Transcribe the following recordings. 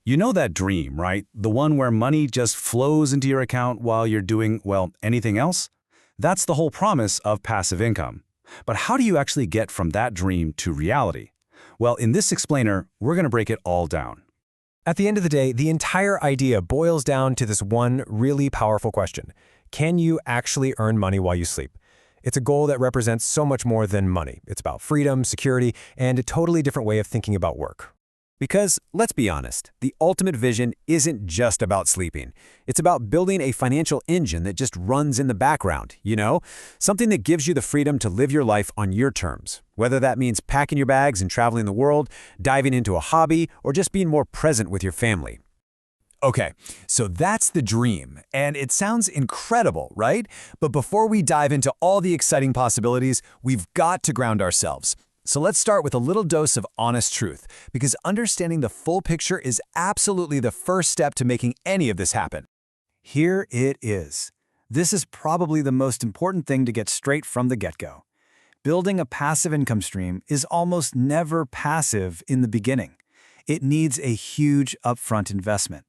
You know that dream, right? The one where money just flows into your account while you're doing, well, anything else? That's the whole promise of passive income. But how do you actually get from that dream to reality? Well, in this explainer, we're going to break it all down. At the end of the day, the entire idea boils down to this one really powerful question. Can you actually earn money while you sleep? It's a goal that represents so much more than money. It's about freedom, security, and a totally different way of thinking about work. Because, let's be honest, the ultimate vision isn't just about sleeping. It's about building a financial engine that just runs in the background, Something that gives you the freedom to live your life on your terms. Whether that means packing your bags and traveling the world, diving into a hobby, or just being more present with your family. Okay, so that's the dream, and it sounds incredible, right? But before we dive into all the exciting possibilities, we've got to ground ourselves. So let's start with a little dose of honest truth, because understanding the full picture is absolutely the first step to making any of this happen. Here it is. This is probably the most important thing to get straight from the get-go. Building a passive income stream is almost never passive in the beginning. It needs a huge upfront investment.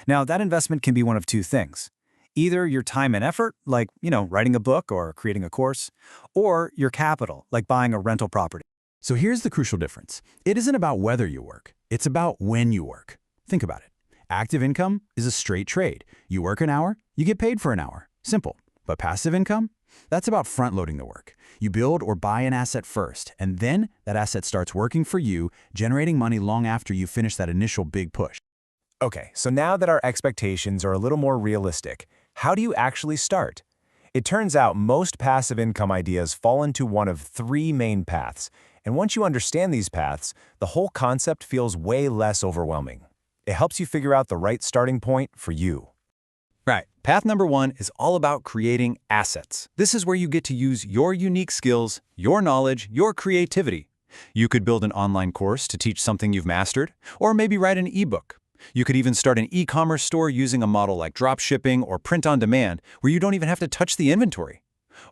Now, that investment can be one of two things. Either your time and effort, like, writing a book or creating a course, or your capital, like buying a rental property. So here's the crucial difference. It isn't about whether you work. It's about when you work. Think about it. Active income is a straight trade. You work an hour, you get paid for an hour. Simple. But passive income? That's about front-loading the work. You build or buy an asset first, and then that asset starts working for you, generating money long after you finish that initial big push. Okay, so now that our expectations are a little more realistic, how do you actually start? It turns out most passive income ideas fall into one of three main paths, and once you understand these paths, the whole concept feels way less overwhelming. It helps you figure out the right starting point for you. Right. Path number one is all about creating assets. This is where you get to use your unique skills, your knowledge, your creativity. You could build an online course to teach something you've mastered, or maybe write an ebook. You could even start an e-commerce store using a model like dropshipping or print on demand, where you don't even have to touch the inventory.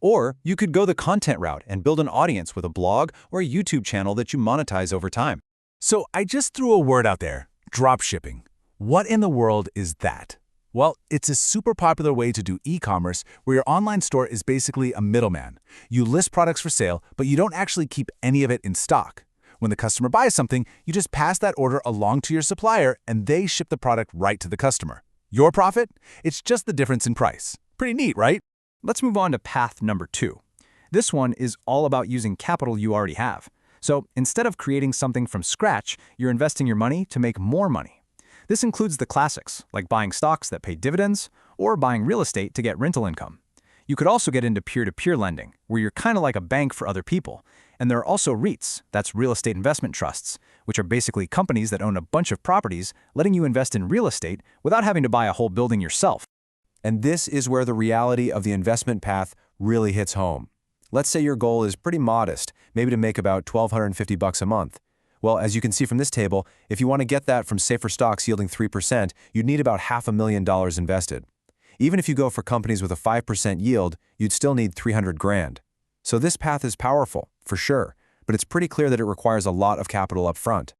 Or you could go the content route and build an audience with a blog or a YouTube channel that you monetize over time. So I just threw a word out there, dropshipping. What in the world is that? Well, it's a super popular way to do e-commerce where your online store is basically a middleman. You list products for sale, but you don't actually keep any of it in stock. When the customer buys something, you just pass that order along to your supplier and they ship the product right to the customer. Your profit? It's just the difference in price. Pretty neat, right? Let's move on to path number two. This one is all about using capital you already have. So instead of creating something from scratch, you're investing your money to make more money. This includes the classics, like buying stocks that pay dividends or buying real estate to get rental income. You could also get into peer-to-peer lending, where you're kind of like a bank for other people. And there are also REITs, that's real estate investment trusts, which are basically companies that own a bunch of properties, letting you invest in real estate without having to buy a whole building yourself. And this is where the reality of the investment path really hits home. Let's say your goal is pretty modest, maybe to make about $1,250 a month. Well, as you can see from this table, if you want to get that from safer stocks yielding 3%, you'd need about $500,000 invested. Even if you go for companies with a 5% yield, you'd still need $300,000. So this path is powerful, for sure, but it's pretty clear that it requires a lot of capital up front.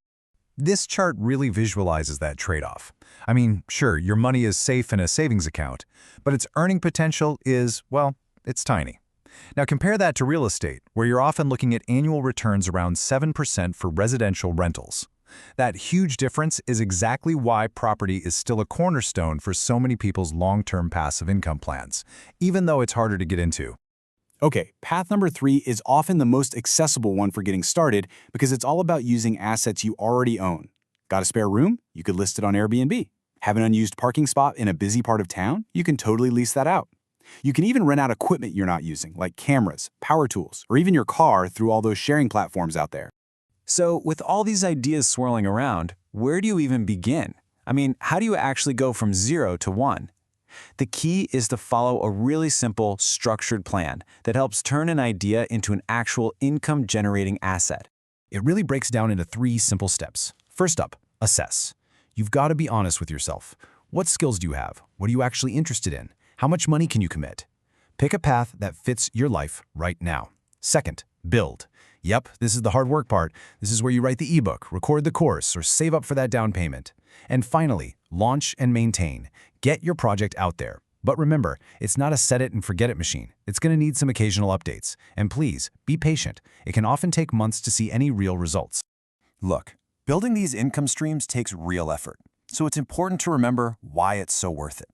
This chart really visualizes that trade-off. I mean, sure, your money is safe in a savings account, but its earning potential is, well, it's tiny. Now compare that to real estate, where you're often looking at annual returns around 7% for residential rentals. That huge difference is exactly why property is still a cornerstone for so many people's long-term passive income plans, even though it's harder to get into. Okay, path number three is often the most accessible one for getting started because it's all about using assets you already own. Got a spare room? You could list it on Airbnb. Have an unused parking spot in a busy part of town? You can totally lease that out. You can even rent out equipment you're not using, like cameras, power tools, or even your car through all those sharing platforms out there. So with all these ideas swirling around, where do you even begin? I mean, how do you actually go from 0 to 1? The key is to follow a really simple, structured plan that helps turn an idea into an actual income-generating asset. It really breaks down into 3 simple steps. First up, assess. You've got to be honest with yourself. What skills do you have? What are you actually interested in? How much money can you commit? Pick a path that fits your life right now. Second, build. Yep, this is the hard work part. This is where you write the ebook, record the course, or save up for that down payment. And finally, launch and maintain. Get your project out there. But remember, it's not a set-it-and-forget-it machine. It's going to need some occasional updates. And please, be patient. It can often take months to see any real results. Look, building these income streams takes real effort. So it's important to remember why it's so worth it.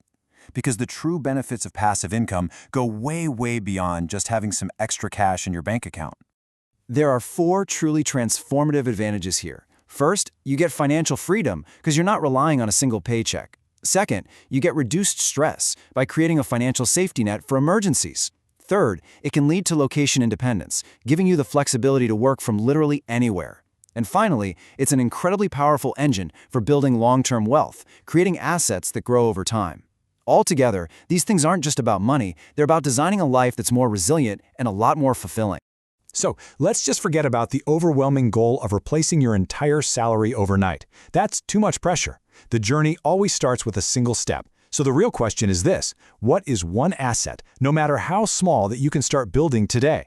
Because the true benefits of passive income go way, way beyond just having some extra cash in your bank account. There are 4 truly transformative advantages here. First, you get financial freedom because you're not relying on a single paycheck. Second, you get reduced stress by creating a financial safety net for emergencies. Third, it can lead to location independence, giving you the flexibility to work from literally anywhere. And finally, it's an incredibly powerful engine for building long-term wealth, creating assets that grow over time. Altogether, these things aren't just about money, they're about designing a life that's more resilient and a lot more fulfilling. So let's just forget about the overwhelming goal of replacing your entire salary overnight. That's too much pressure. The journey always starts with a single step. So the real question is this: what is one asset, no matter how small, that you can start building today?